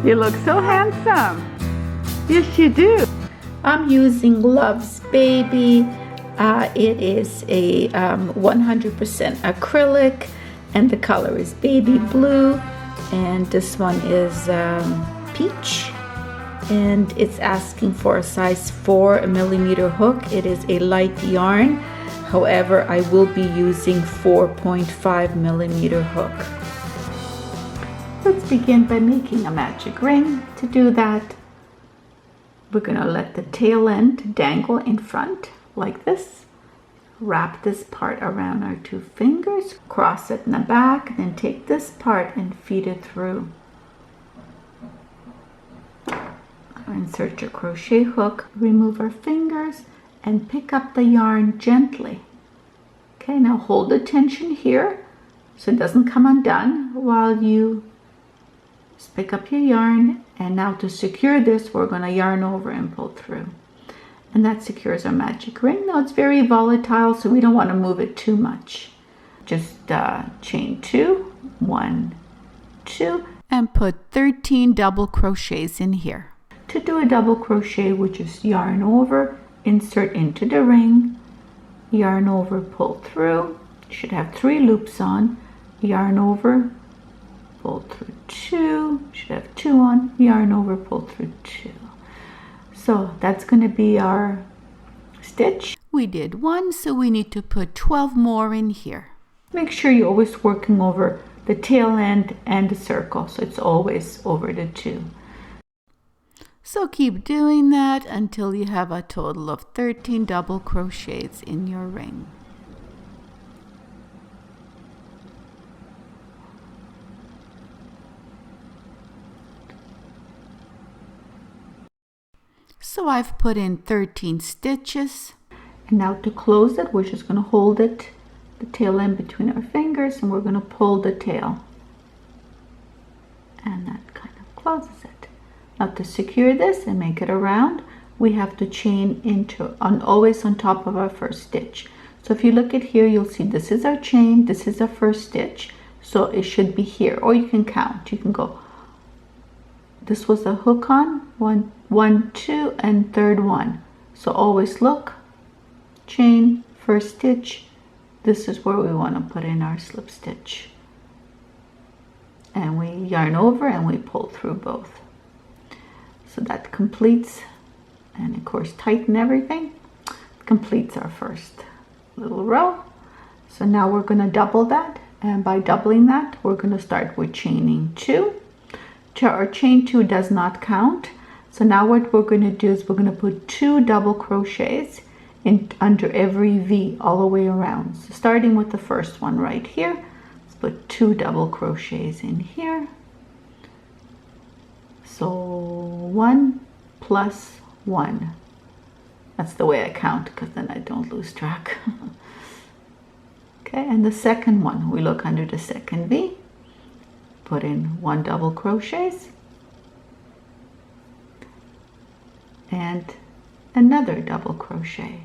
You look so handsome. Yes, you do. I'm using Love's Baby. It is a 100% acrylic, and the color is baby blue, and this one is peach, and it's asking for a size 4mm hook. It is a light yarn. However, I will be using 4.5mm hook. Let's begin by making a magic ring. To do that, we're going to let the tail end dangle in front like this. Wrap this part around our 2 fingers, cross it in the back, then take this part and feed it through. Insert your crochet hook, remove our fingers, and pick up the yarn gently. Okay, now hold the tension here so it doesn't come undone while you just pick up your yarn. And now to secure this, we're going to yarn over and pull through. And that secures our magic ring. Now it's very volatile, so we don't want to move it too much. Just chain 2, 1, 2, and put 13 double crochets in here. To do a double crochet, we just yarn over, insert into the ring, yarn over, pull through. You should have 3 loops on, yarn over, pull through 2, should have 2 on, yarn over, pull through 2. So that's going to be our stitch. We did 1, so we need to put 12 more in here. Make sure you're always working over the tail end and the circle, so it's always over the 2. So keep doing that until you have a total of 13 double crochets in your ring. So I've put in 13 stitches. And now to close it, we're just going to hold it, the tail end between our fingers, and we're going to pull the tail. And that kind of closes it. Now to secure this and make it a round, we have to chain into, always on top of our first stitch. So if you look at here, you'll see this is our chain, this is our first stitch. So it should be here, or you can count. You can go, this was a hook on, 1, 2, and third one. So always look, chain, first stitch. This is where we want to put in our slip stitch. And we yarn over and we pull through both. So that completes, and of course tighten everything, completes our first little row. So now we're going to double that, and by doubling that, we're going to start with chaining 2. Our chain 2 does not count. So now what we're going to do is we're going to put 2 double crochets in under every V all the way around. So starting with the first one right here, let's put 2 double crochets in here. So 1 plus 1. That's the way I count, because then I don't lose track. Okay, and the second one, we look under the second V, put in 1 double crochets, and another double crochet.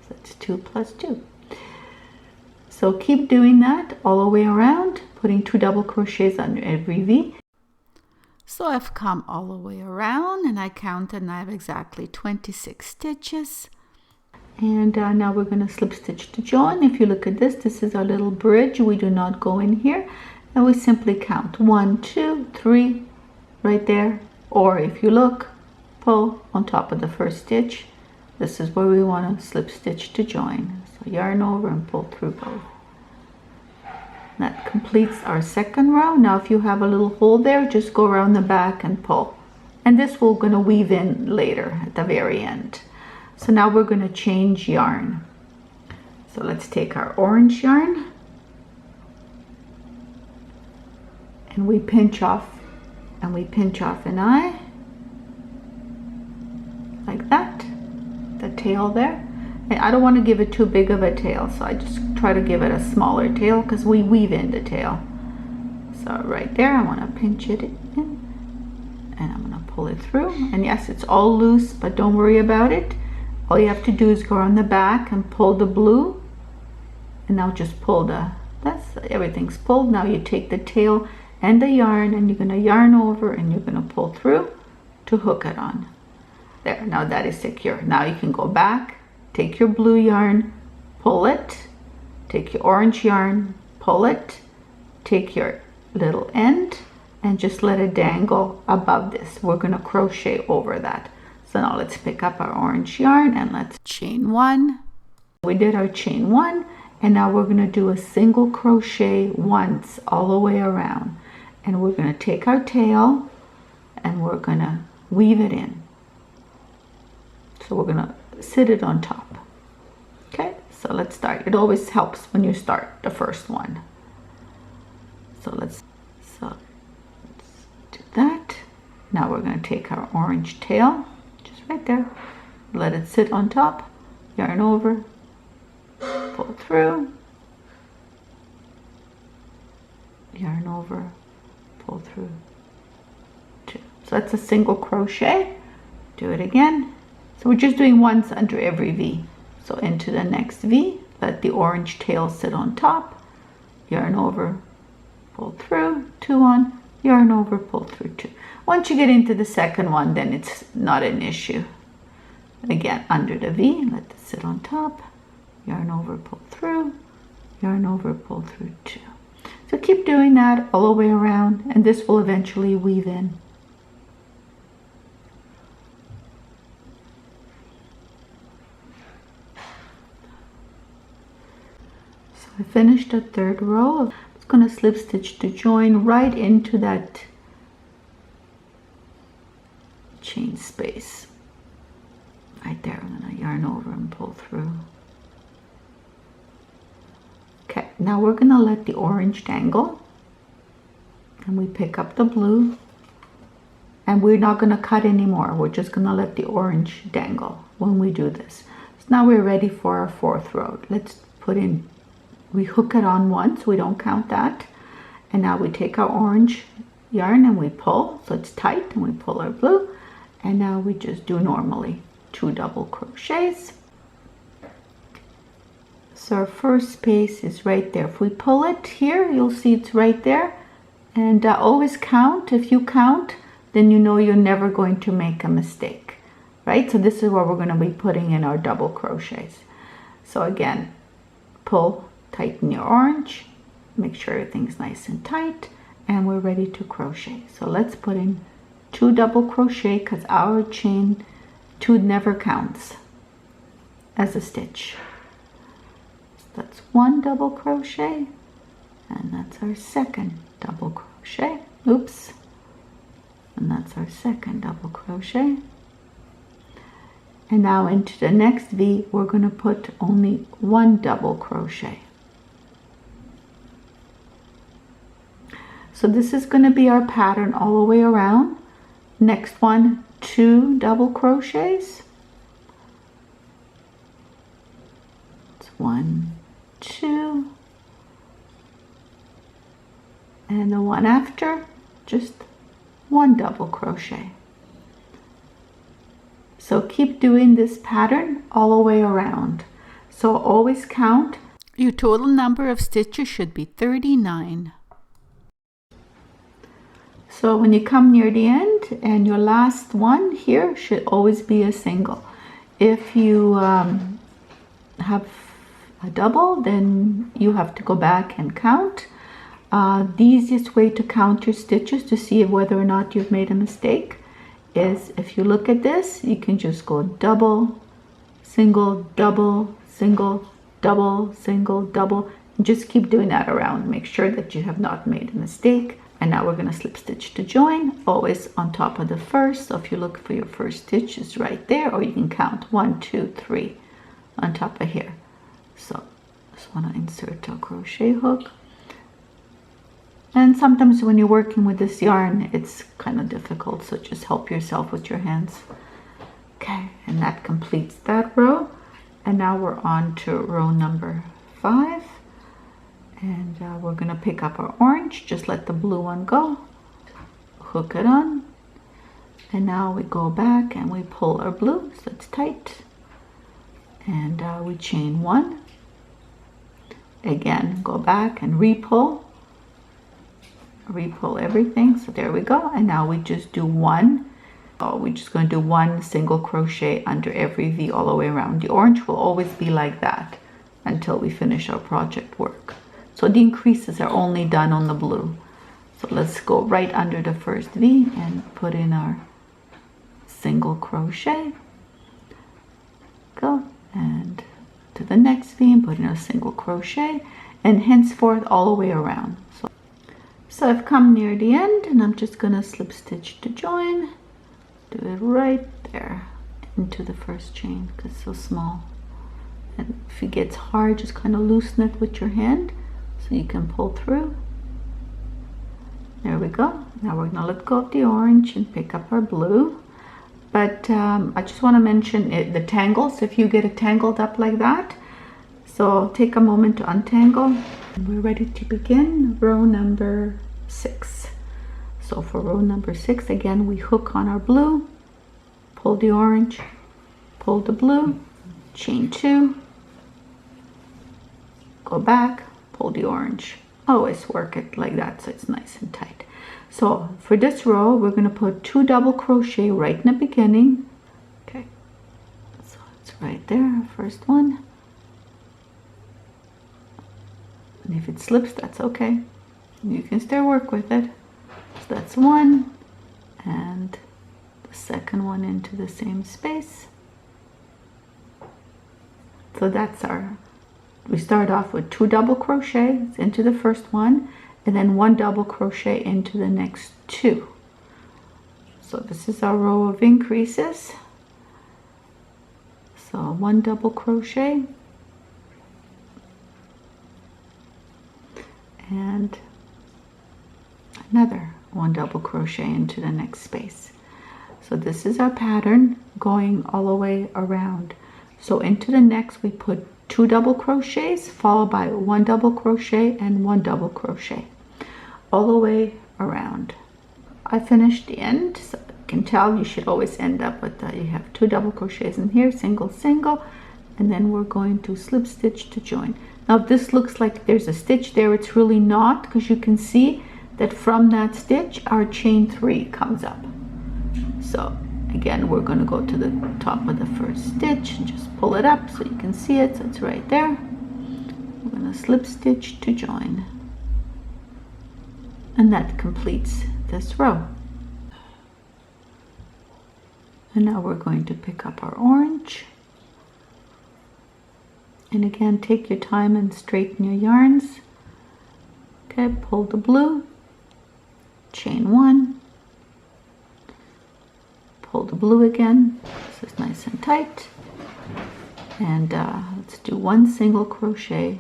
So that's 2 plus 2. So keep doing that all the way around, putting 2 double crochets under every V. So I've come all the way around, and I counted, and I have exactly 26 stitches. And now we're going to slip stitch to join. If you look at this, this is our little bridge. We do not go in here, and we simply count 1, 2, 3 right there. Or if you look, pull on top of the first stitch. This is where we want to slip stitch to join. So yarn over and pull through both. That completes our second row. Now if you have a little hole there, just go around the back and pull. And this we're going to weave in later at the very end. So now we're going to change yarn. So let's take our orange yarn, and we pinch off, and we pinch off an eye like that, the tail there. And I don't want to give it too big of a tail, so I just try to give it a smaller tail because we weave in the tail. So right there, I want to pinch it in, and I'm going to pull it through. And yes, it's all loose, but don't worry about it. All you have to do is go on the back and pull the blue, and now just pull everything's pulled. Now you take the tail and the yarn, and you're going to yarn over and you're going to pull through to hook it on. There, now that is secure. Now you can go back, take your blue yarn, pull it, take your orange yarn, pull it, take your little end, and just let it dangle above this. We're going to crochet over that. So now let's pick up our orange yarn and let's chain one. We did our chain one, and now we're going to do a single crochet once all the way around. And we're going to take our tail and we're going to weave it in. So we're going to sit it on top. Okay, so let's start. It always helps when you start the first one. So let's do that. Now we're going to take our orange tail, just right there, let it sit on top, yarn over, pull through, yarn over, pull through, two. So that's a single crochet. Do it again. So we're just doing once under every V. So into the next V, let the orange tail sit on top, yarn over, pull through, two on, yarn over, pull through, two. Once you get into the second one, then it's not an issue. Again, under the V, let it sit on top, yarn over, pull through, yarn over, pull through, two. So keep doing that all the way around, and this will eventually weave in. So I finished the third row. I'm going to slip stitch to join right into that chain space. Right there, I'm going to yarn over and pull through. Okay, now we're going to let the orange dangle, and we pick up the blue, and we're not going to cut anymore. We're just going to let the orange dangle when we do this. So now we're ready for our fourth row. Let's put in, we hook it on once, we don't count that, and now we take our orange yarn and we pull, so it's tight, and we pull our blue, and now we just do normally 2 double crochets. So our first space is right there. If we pull it here, you'll see it's right there. And always count. If you count, then you know you're never going to make a mistake, right? So this is where we're going to be putting in our double crochets. So again, pull, tighten your orange, make sure everything's nice and tight, and we're ready to crochet. So let's put in 2 double crochet, because our chain 2 never counts as a stitch. That's 1 double crochet, and that's our second double crochet. Oops. And that's our second double crochet. And now into the next V, we're going to put only 1 double crochet. So this is going to be our pattern all the way around. Next one, 2 double crochets. It's 1, 2, and the one after, just 1 double crochet. So keep doing this pattern all the way around. So always count. Your total number of stitches should be 39. So when you come near the end, and your last one here should always be a single. If you have a double, then you have to go back and count. The easiest way to count your stitches to see whether or not you've made a mistake is, if you look at this, you can just go double, single, double, single, double, single, double, and just keep doing that around. Make sure that you have not made a mistake. And now we're going to slip stitch to join, always on top of the first. So if you look for your first stitch, it's right there, or you can count 1, 2, 3 on top of here. So just want to insert a crochet hook. And sometimes when you're working with this yarn, it's kind of difficult, so just help yourself with your hands. Okay, and that completes that row. And now we're on to row number 5. And we're going to pick up our orange, just let the blue one go, hook it on, and now we go back and we pull our blue, so it's tight, and we chain 1. Again, go back and re-pull, re-pull everything. So there we go. And now we just do one. Oh, we're just going to do one single crochet under every V all the way around. The orange will always be like that until we finish our project work. So the increases are only done on the blue. So let's go right under the first V and put in our single crochet. Go and to the next V and put in a single crochet, and henceforth all the way around. So I've come near the end, and I'm just gonna slip stitch to join. Do it right there into the first chain because it's so small. And if it gets hard, just kind of loosen it with your hand so you can pull through. There we go. Now we're gonna let go of the orange and pick up our blue. But I just want to mention the tangles. If you get it tangled up like that, so take a moment to untangle. We're ready to begin row number 6. So for row number 6, again, we hook on our blue, pull the orange, pull the blue, chain 2, go back, pull the orange. Always work it like that so it's nice and tight. So for this row, we're going to put 2 double crochet right in the beginning. Okay, so it's right there, first one. And if it slips, that's okay. You can still work with it. So that's one, and the second one into the same space. So that's we start off with 2 double crochets into the first one, and then 1 double crochet into the next 2. So this is our row of increases. So 1 double crochet and another 1 double crochet into the next space. So this is our pattern going all the way around. So into the next we put 2 double crochets followed by 1 double crochet and 1 double crochet all the way around. I finished the end, so you can tell you should always end up with you have 2 double crochets in here, single, single, and then we're going to slip stitch to join. Now if this looks like there's a stitch there, it's really not, because you can see that from that stitch our chain 3 comes up. So again, we're going to go to the top of the first stitch and just pull it up so you can see it. So it's right there. We're going to slip stitch to join, and that completes this row. And now we're going to pick up our orange, and again, take your time and straighten your yarns. Okay, pull the blue, chain 1, pull the blue again. This is nice and tight, and let's do 1 single crochet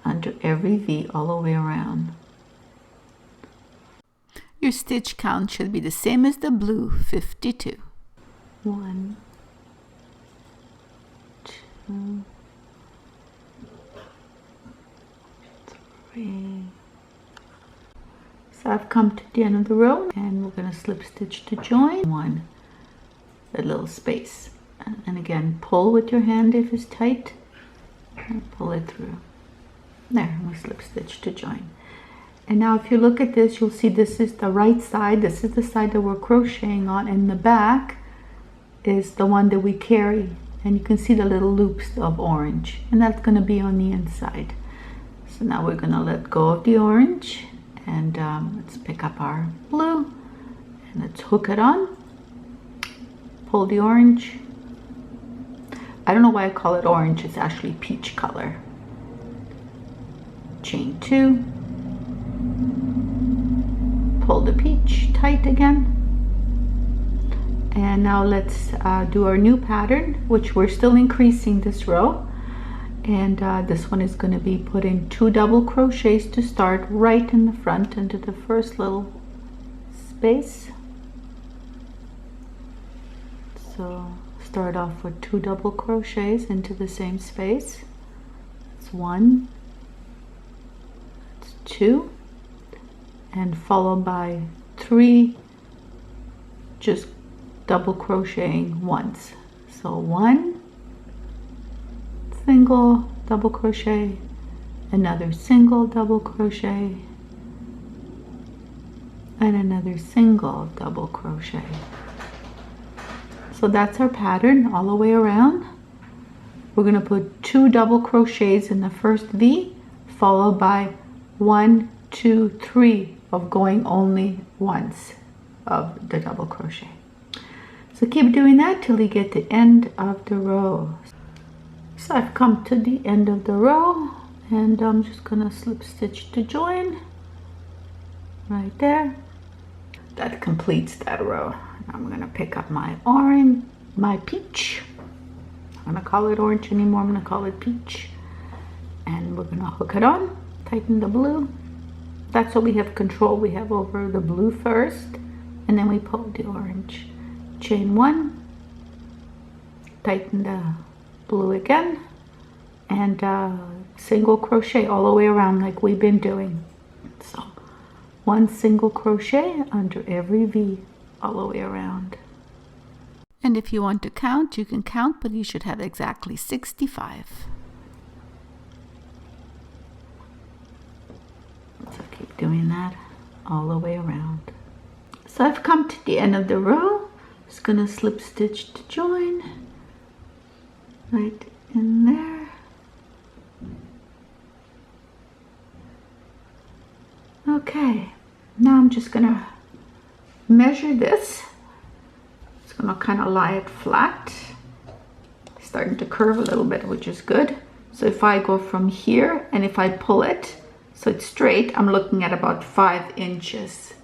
under every V all the way around. Your stitch count should be the same as the blue, 52. 1, 2, 3. So I've come to the end of the row, and we're going to slip stitch to join that little space, and again pull with your hand if it's tight and pull it through there. We slip stitch to join. And now if you look at this, you'll see this is the right side. This is the side that we're crocheting on, and the back is the one that we carry, and you can see the little loops of orange, and that's going to be on the inside. So now we're going to let go of the orange, and let's pick up our blue and let's hook it on, pull the orange. I don't know why I call it orange, it's actually peach color. Chain 2, pull the peach tight again, and now let's do our new pattern, which we're still increasing this row. And this one is going to be put in 2 double crochets to start right in the front into the first little space. So start off with 2 double crochets into the same space. It's 1, it's 2, and followed by 3 just double crocheting once. So 1 single double crochet, another single double crochet, and another single double crochet. So that's our pattern all the way around. We're going to put 2 double crochets in the first V, followed by 1, 2, 3 of going only once of the double crochet. So keep doing that till you get to the end of the row. So I've come to the end of the row, and I'm just gonna slip stitch to join right there. That completes that row. I'm gonna pick up my orange, my peach. I'm gonna call it orange anymore, I'm gonna call it peach. And we're gonna hook it on, tighten the blue. That's what we have control we have over the blue first, and then we pull the orange. Chain 1, tighten the blue again, and single crochet all the way around like we've been doing. So 1 single crochet under every V all the way around. And if you want to count, you can count, but you should have exactly 65. So keep doing that all the way around. So I've come to the end of the row. Just gonna slip stitch to join right in there. Okay, now I'm just gonna measure this. It's gonna kind of lie it flat, starting to curve a little bit, which is good. So if I go from here and if I pull it so it's straight, I'm looking at about 5 inches.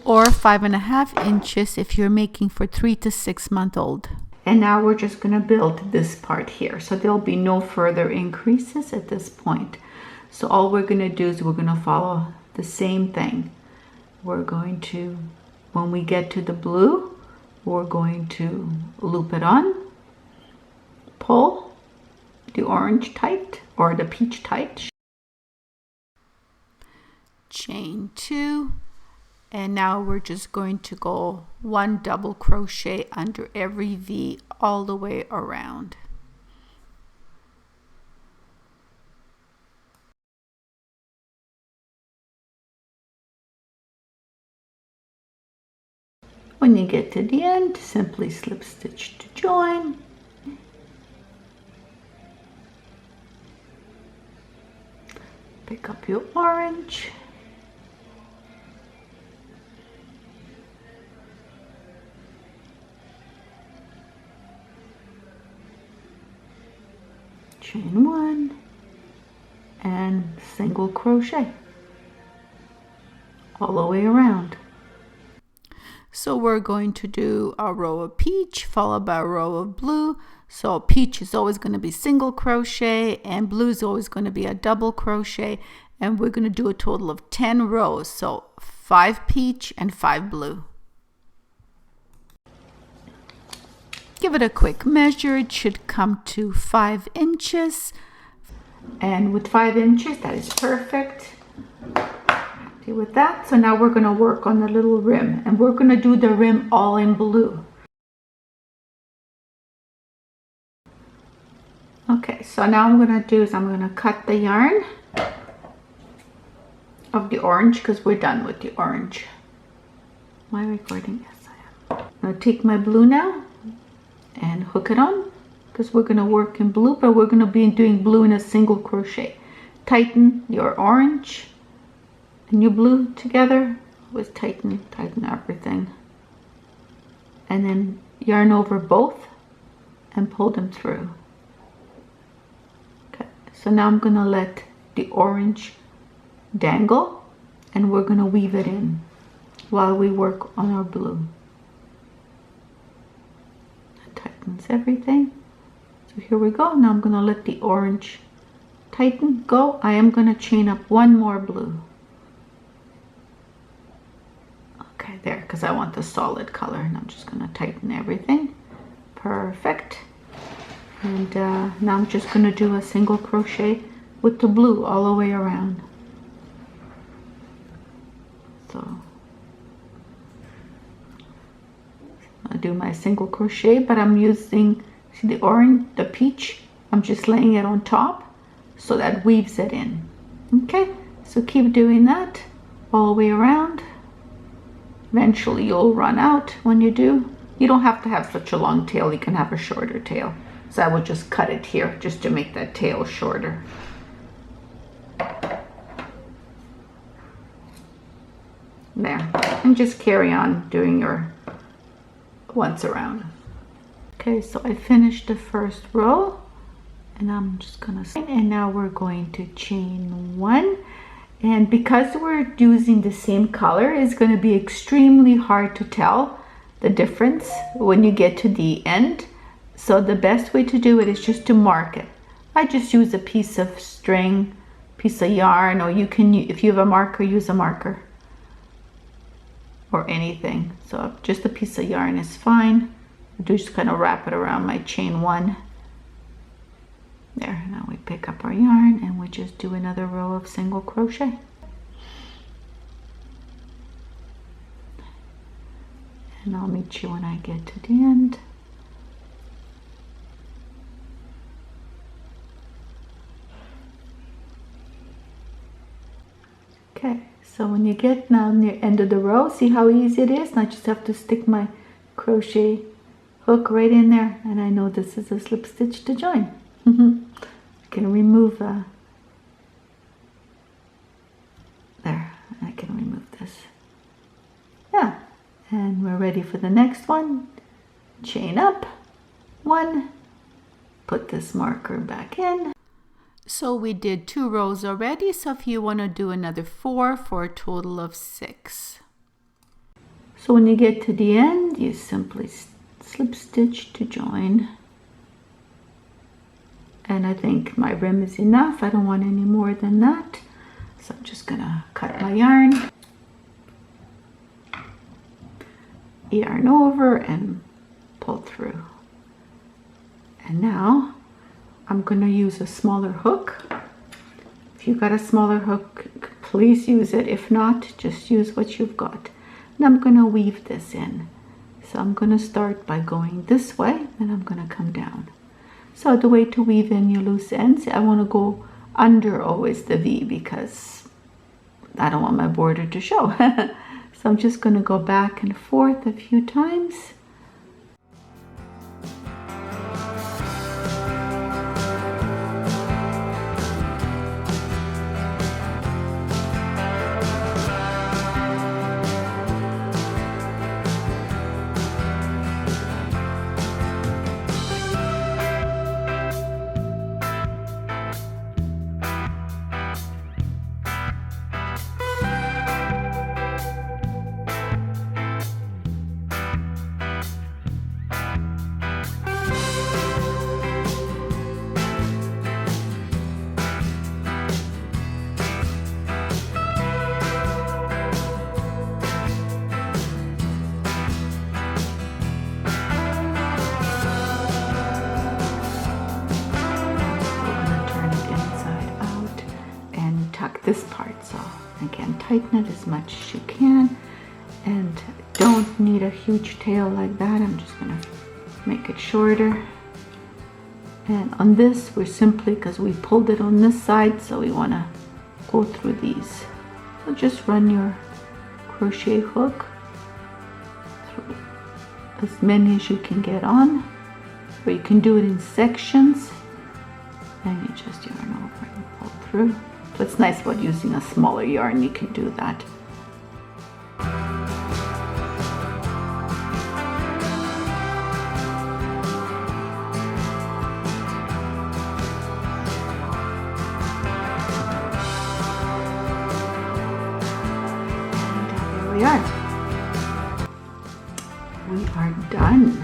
Or 5.5 inches if you're making for 3 to 6 month old. And now we're just going to build this part here. So there'll be no further increases at this point. So all we're going to do is we're going to follow the same thing. We're going to, when we get to the blue, we're going to loop it on, pull the orange tight or the peach tight, chain 2. And now we're just going to go 1 double crochet under every V all the way around. When you get to the end, simply slip stitch to join. Pick up your orange. Chain 1 and single crochet all the way around. So we're going to do a row of peach followed by a row of blue. So peach is always going to be single crochet and blue is always going to be a double crochet, and we're going to do a total of 10 rows. So 5 peach and 5 blue. Give it a quick measure. It should come to 5 inches. And with 5 inches, that is perfect. Happy with that. So now we're going to work on the little rim. And we're going to do the rim all in blue. Okay, so now I'm going to do is I'm going to cut the yarn of the orange because we're done with the orange. Am I recording? Yes, I am. I'm going to take my blue now and hook it on because we're going to work in blue, but we're going to be doing blue in a single crochet. Tighten your orange and your blue together with tighten everything, and then yarn over both and pull them through. Okay, so now I'm going to let the orange dangle and we're going to weave it in while we work on our blue. Tightens everything. So here we go. Now I'm going to let the orange tighten, go. I am going to chain up 1 more blue. Okay, there, because I want the solid color, and I'm just going to tighten everything. Perfect. And now I'm just going to do a single crochet with the blue all the way around. So I do my single crochet, but I'm using, see the orange, the peach, I'm just laying it on top so that weaves it in. Okay, so keep doing that all the way around. Eventually you'll run out when you do. You don't have to have such a long tail, you can have a shorter tail. So I will just cut it here just to make that tail shorter. There, and just carry on doing your once around. Okay, so I finished the first row and I'm just gonna, and now we're going to chain 1. And because we're using the same color, it's going to be extremely hard to tell the difference when you get to the end. So the best way to do it is just to mark it. I just use a piece of string, piece of yarn, or you can, if you have a marker, use a marker or anything. So just a piece of yarn is fine. I just kind of wrap it around my chain 1. There, now we pick up our yarn and we just do another row of single crochet. And I'll meet you when I get to the end. Okay, so when you get now near the end of the row, see how easy it is? I just have to stick my crochet hook right in there, and I know this is a slip stitch to join. I can remove there, I can remove this. Yeah, and we're ready for the next one. Chain up 1, put this marker back in. So we did 2 rows already, so if you want to do another 4 for a total of 6. So when you get to the end, you simply slip stitch to join. And I think my rim is enough. I don't want any more than that. So I'm just gonna cut my yarn over and pull through. And now I'm gonna use a smaller hook. If you've got a smaller hook, please use it. If not, just use what you've got. And I'm gonna weave this in. So I'm gonna start by going this way, and I'm gonna come down. So the way to weave in your loose ends, I want to go under always the V because I don't want my border to show. So I'm just going to go back and forth a few times. This part, so again, tighten it as much as you can, and don't need a huge tail like that. I'm just gonna make it shorter. And on this, we're simply, because we pulled it on this side, so we want to go through these. So just run your crochet hook through as many as you can get on, or you can do it in sections, and you just yarn over and pull through. What's nice about using a smaller yarn, you can do that. And there we are. We are done.